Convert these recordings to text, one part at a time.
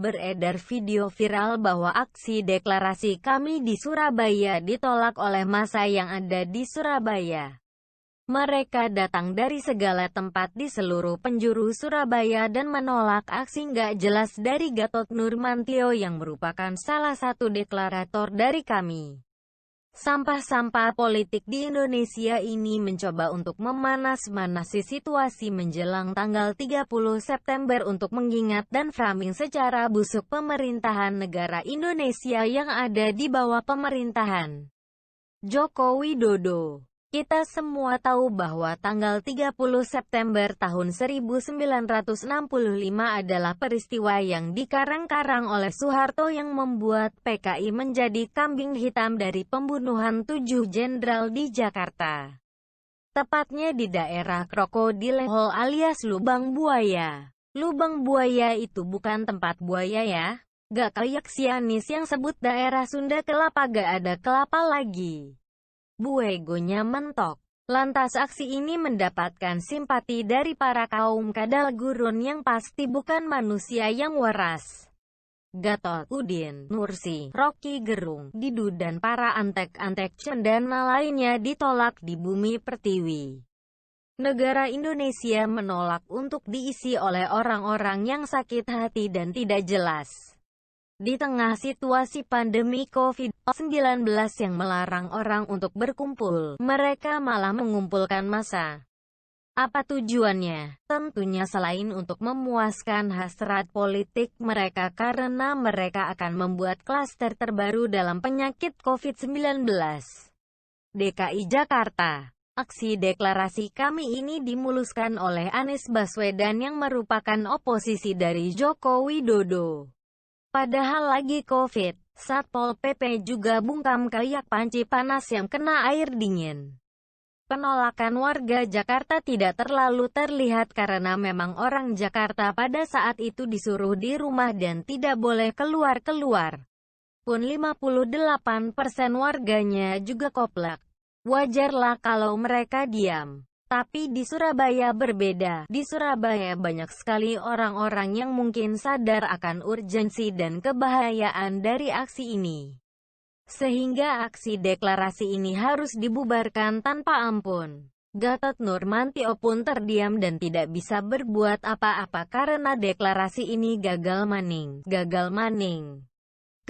Beredar video viral bahwa aksi deklarasi kami di Surabaya ditolak oleh massa yang ada di Surabaya. Mereka datang dari segala tempat di seluruh penjuru Surabaya dan menolak aksi nggak jelas dari Gatot Nurmantio yang merupakan salah satu deklarator dari kami. Sampah-sampah politik di Indonesia ini mencoba untuk memanas-manasi situasi menjelang tanggal 30 September untuk mengingat dan framing secara busuk pemerintahan negara Indonesia yang ada di bawah pemerintahan Joko Widodo. Kita semua tahu bahwa tanggal 30 September tahun 1965 adalah peristiwa yang dikarang-karang oleh Soeharto yang membuat PKI menjadi kambing hitam dari pembunuhan 7 jenderal di Jakarta. Tepatnya di daerah Krokodil Hall alias Lubang Buaya. Lubang Buaya itu bukan tempat buaya ya. Gak kayak Sianis yang sebut daerah Sunda kelapa gak ada kelapa lagi. Buegonya mentok. Lantas aksi ini mendapatkan simpati dari para kaum kadal gurun yang pasti bukan manusia yang waras. Gatot, Udin, Nursi, Rocky Gerung, Didu dan para antek-antek cendana lainnya ditolak di bumi pertiwi. Negara Indonesia menolak untuk diisi oleh orang-orang yang sakit hati dan tidak jelas. Di tengah situasi pandemi COVID-19 yang melarang orang untuk berkumpul, mereka malah mengumpulkan massa. Apa tujuannya? Tentunya selain untuk memuaskan hasrat politik mereka karena mereka akan membuat klaster terbaru dalam penyakit COVID-19. DKI Jakarta. Aksi deklarasi kami ini dimuluskan oleh Anies Baswedan yang merupakan oposisi dari Joko Widodo. Padahal lagi COVID, Satpol PP juga bungkam kayak panci panas yang kena air dingin. Penolakan warga Jakarta tidak terlalu terlihat karena memang orang Jakarta pada saat itu disuruh di rumah dan tidak boleh keluar-keluar. Pun 58% warganya juga koplak. Wajarlah kalau mereka diam. Tapi di Surabaya berbeda. Di Surabaya banyak sekali orang-orang yang mungkin sadar akan urgensi dan kebahayaan dari aksi ini. Sehingga aksi deklarasi ini harus dibubarkan tanpa ampun. Gatot Nurmantio pun terdiam dan tidak bisa berbuat apa-apa karena deklarasi ini gagal maning.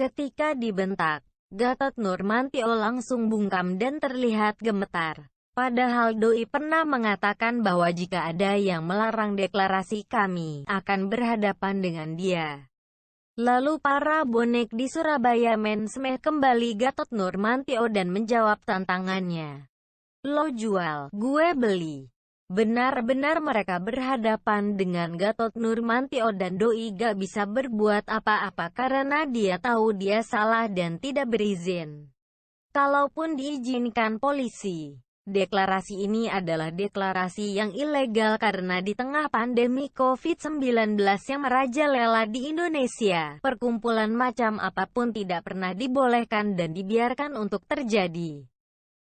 Ketika dibentak, Gatot Nurmantio langsung bungkam dan terlihat gemetar. Padahal Doi pernah mengatakan bahwa jika ada yang melarang deklarasi kami akan berhadapan dengan dia. Lalu para bonek di Surabaya mensmeh kembali Gatot Nurmantio dan menjawab tantangannya. Lo jual, gue beli. Benar-benar mereka berhadapan dengan Gatot Nurmantio dan Doi gak bisa berbuat apa-apa karena dia tahu dia salah dan tidak berizin. Kalaupun diizinkan polisi. Deklarasi ini adalah deklarasi yang ilegal karena di tengah pandemi COVID-19 yang merajalela di Indonesia, perkumpulan macam apapun tidak pernah dibolehkan dan dibiarkan untuk terjadi.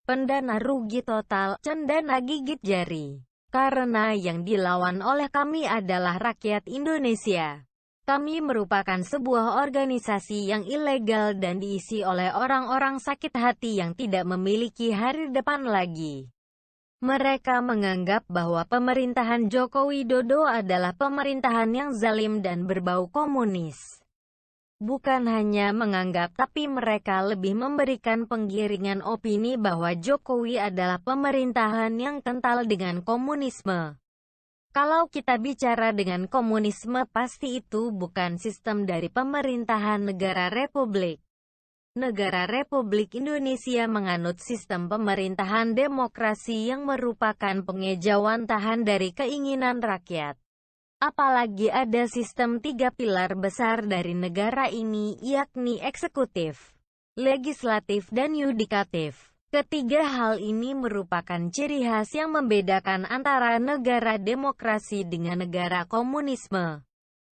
Pendana rugi total, cendana gigit jari. Karena yang dilawan oleh kami adalah rakyat Indonesia. Kami merupakan sebuah organisasi yang ilegal dan diisi oleh orang-orang sakit hati yang tidak memiliki hari depan lagi. Mereka menganggap bahwa pemerintahan Joko Widodo adalah pemerintahan yang zalim dan berbau komunis. Bukan hanya menganggap tapi mereka lebih memberikan penggiringan opini bahwa Jokowi adalah pemerintahan yang kental dengan komunisme. Kalau kita bicara dengan komunisme pasti itu bukan sistem dari pemerintahan negara republik. Negara Republik Indonesia menganut sistem pemerintahan demokrasi yang merupakan pengejawantahan dari keinginan rakyat. Apalagi ada sistem 3 pilar besar dari negara ini yakni eksekutif, legislatif dan yudikatif. Ketiga hal ini merupakan ciri khas yang membedakan antara negara demokrasi dengan negara komunisme.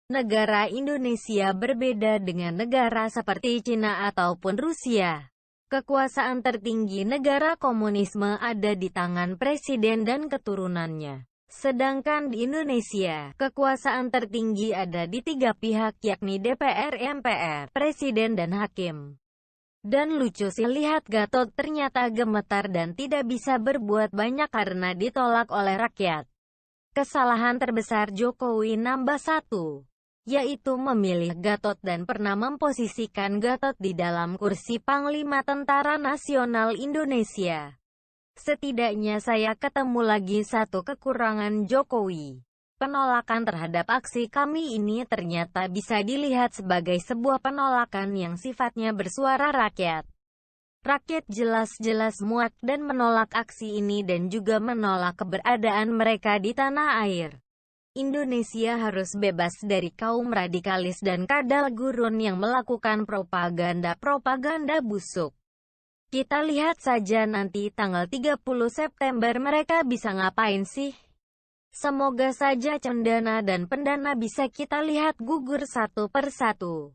Negara Indonesia berbeda dengan negara seperti Cina ataupun Rusia. Kekuasaan tertinggi negara komunisme ada di tangan presiden dan keturunannya. Sedangkan di Indonesia, kekuasaan tertinggi ada di tiga pihak yakni DPR, MPR, Presiden dan Hakim. Dan lucu sih lihat Gatot ternyata gemetar dan tidak bisa berbuat banyak karena ditolak oleh rakyat. Kesalahan terbesar Jokowi nambah satu, yaitu memilih Gatot dan pernah memposisikan Gatot di dalam kursi Panglima Tentara Nasional Indonesia. Setidaknya saya ketemu lagi satu kekurangan Jokowi. Penolakan terhadap aksi kami ini ternyata bisa dilihat sebagai sebuah penolakan yang sifatnya bersuara rakyat. Rakyat jelas-jelas muak dan menolak aksi ini dan juga menolak keberadaan mereka di tanah air. Indonesia harus bebas dari kaum radikalis dan kadal gurun yang melakukan propaganda busuk. Kita lihat saja nanti tanggal 30 September mereka bisa ngapain sih? Semoga saja cendana dan pendana bisa kita lihat gugur satu persatu.